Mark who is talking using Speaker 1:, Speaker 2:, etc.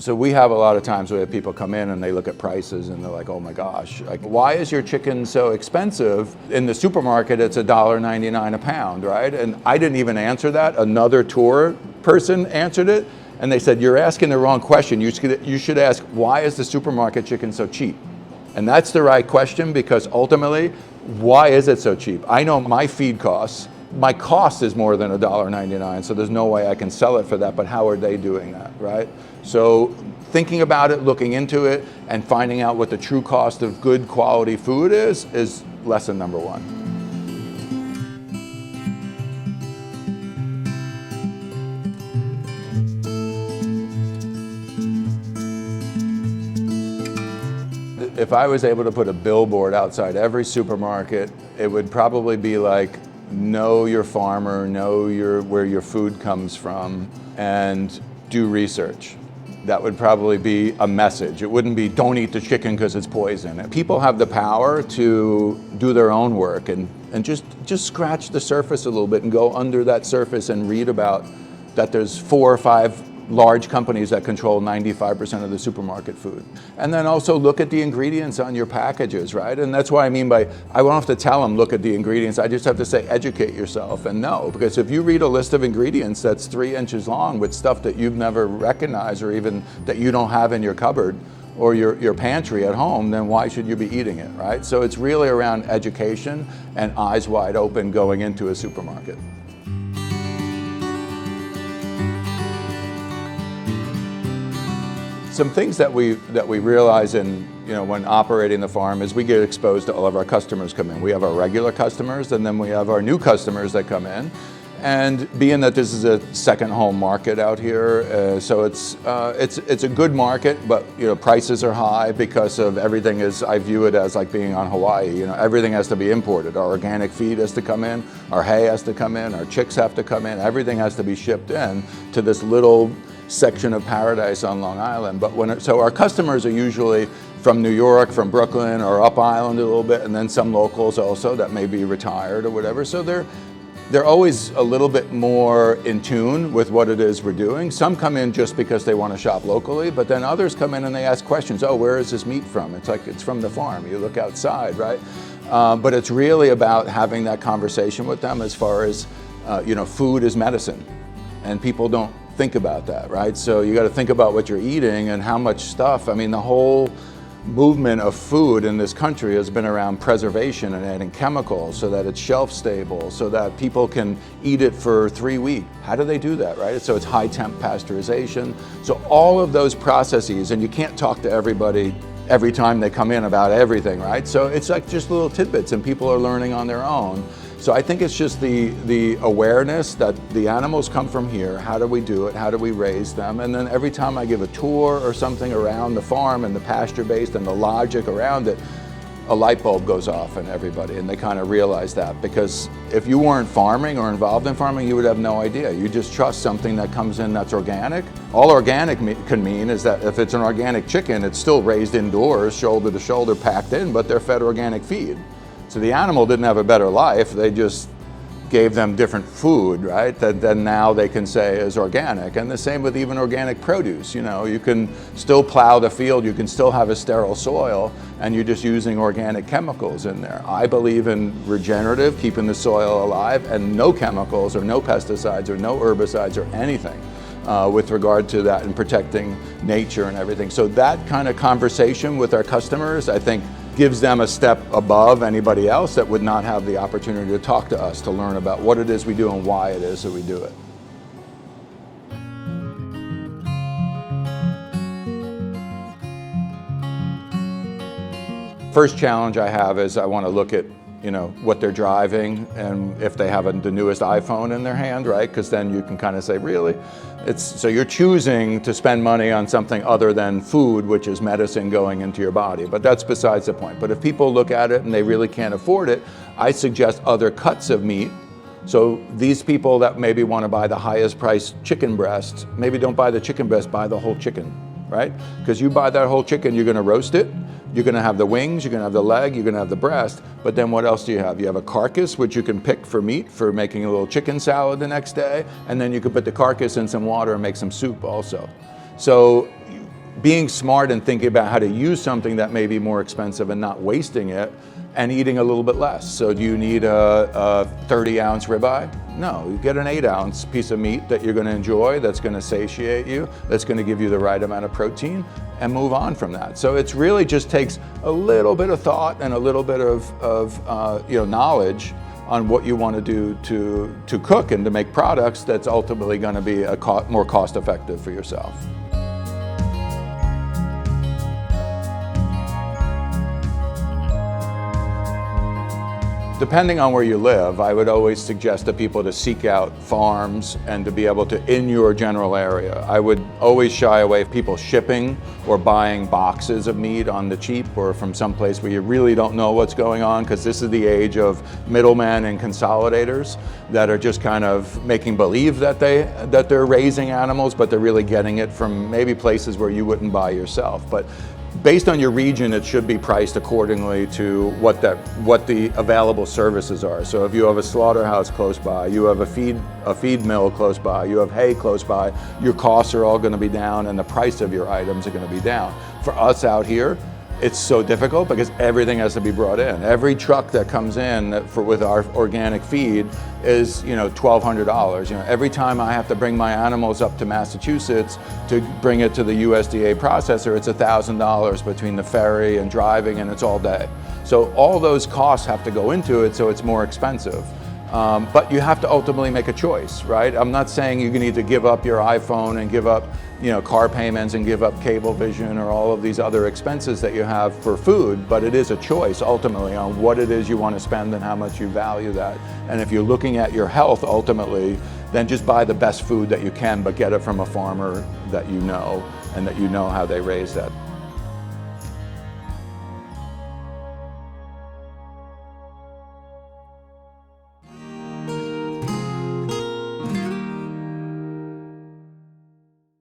Speaker 1: So we have a lot of times where people come in and they look at prices and they're like, oh my gosh, like, why is your chicken so expensive? In the supermarket, it's $1.99 a pound, right? And I didn't even answer that. Another tour person answered it, and they said, you're asking the wrong question. You should ask, why is the supermarket chicken so cheap? And that's the right question, because ultimately, why is it so cheap? I know my feed costs. My cost is more than $1.99, so there's no way I can sell it for that, but how are they doing that, right? So thinking about it, looking into it, and finding out what the true cost of good quality food is lesson number one. If I was able to put a billboard outside every supermarket, it would probably be like, know your farmer, know where your food comes from, and do research. That would probably be a message. It wouldn't be, don't eat the chicken because it's poison. People have the power to do their own work and just scratch the surface a little bit and go under that surface and read about that there's 4 or 5 large companies that control 95% of the supermarket food. And then also look at the ingredients on your packages, right? And that's what I mean by, I won't have to tell them, look at the ingredients. I just have to say, educate yourself and know. Because if you read a list of ingredients that's 3 inches long with stuff that you've never recognized or even that you don't have in your cupboard or your pantry at home, then why should you be eating it, right? So it's really around education and eyes wide open going into a supermarket. Some things that we realize when operating the farm is we get exposed to all of our customers come in. We have our regular customers, and then we have our new customers that come in. And being that this is a second home market out here, so it's a good market, but prices are high because of everything I view it as like being on Hawaii. Everything has to be imported. Our organic feed has to come in, our hay has to come in, our chicks have to come in. Everything has to be shipped in to this little section of paradise on Long Island. So our customers are usually from New York, from Brooklyn, or up island a little bit, and then some locals also that may be retired or whatever. So they're always a little bit more in tune with what it is we're doing. Some come in just because they want to shop locally, but then others come in and they ask questions. Oh, where is this meat from? It's like, it's from the farm. You look outside, right? But it's really about having that conversation with them as far as, food is medicine, and people don't think about that, right? So you got to think about what you're eating and how much stuff. I mean, the whole movement of food in this country has been around preservation and adding chemicals so that it's shelf stable, so that people can eat it for 3 weeks. How do they do that, right? So it's high temp pasteurization. So all of those processes, and you can't talk to everybody every time they come in about everything, right? So it's like just little tidbits, and people are learning on their own. So I think it's just the awareness that the animals come from here. How do we do it? How do we raise them? And then every time I give a tour or something around the farm and the pasture-based and the logic around it, a light bulb goes off in everybody, and they kind of realize that. Because if you weren't farming or involved in farming, you would have no idea. You just trust something that comes in that's organic. All organic can mean is that if it's an organic chicken, it's still raised indoors, shoulder to shoulder, packed in, but they're fed organic feed. So the animal didn't have a better life, they just gave them different food, right, that now they can say is organic. And the same with even organic produce. You can still plow the field, you can still have a sterile soil, and you're just using organic chemicals in there. I believe in regenerative, keeping the soil alive, and no chemicals or no pesticides or no herbicides or anything with regard to that, and protecting nature and everything. So that kind of conversation with our customers, I think, gives them a step above anybody else that would not have the opportunity to talk to us, to learn about what it is we do and why it is that we do it. First challenge I have is I want to look at what they're driving, and if they have the newest iPhone in their hand, right? Because then you can kind of say, really? So you're choosing to spend money on something other than food, which is medicine going into your body. But that's besides the point. But if people look at it and they really can't afford it, I suggest other cuts of meat. So these people that maybe want to buy the highest priced chicken breast, maybe don't buy the chicken breast, buy the whole chicken, right? Because you buy that whole chicken, you're going to roast it. You're going to have the wings, you're going to have the leg, you're going to have the breast, but then what else do you have? You have a carcass, which you can pick for meat, for making a little chicken salad the next day, and then you could put the carcass in some water and make some soup also. So being smart and thinking about how to use something that may be more expensive and not wasting it and eating a little bit less. So do you need a 30-ounce ribeye? No, you get an 8-ounce piece of meat that you're going to enjoy, that's going to satiate you, that's going to give you the right amount of protein, and move on from that. So it's really just takes a little bit of thought and a little bit of knowledge on what you want to do to cook and to make products that's ultimately going to be more cost effective for yourself. Depending on where you live, I would always suggest to people to seek out farms and to be able to, in your general area. I would always shy away from people shipping or buying boxes of meat on the cheap or from someplace where you really don't know what's going on, because this is the age of middlemen and consolidators that are just kind of making believe that they're raising animals, but they're really getting it from maybe places where you wouldn't buy yourself. But based on your region, it should be priced accordingly to what the available services are. So if you have a slaughterhouse close by, you have a feed mill close by, you have hay close by, your costs are all going to be down and the price of your items are going to be down. For us out here, it's so difficult because everything has to be brought in. Every truck that comes in with our organic feed is $1,200. Every time I have to bring my animals up to Massachusetts to bring it to the USDA processor, it's $1,000 between the ferry and driving, and it's all day. So all those costs have to go into it, so it's more expensive. But you have to ultimately make a choice, right? I'm not saying you need to give up your iPhone and give up car payments and give up Cablevision or all of these other expenses that you have for food, but it is a choice ultimately on what it is you want to spend and how much you value that. And if you're looking at your health ultimately, then just buy the best food that you can, but get it from a farmer that you know and that you know how they raise that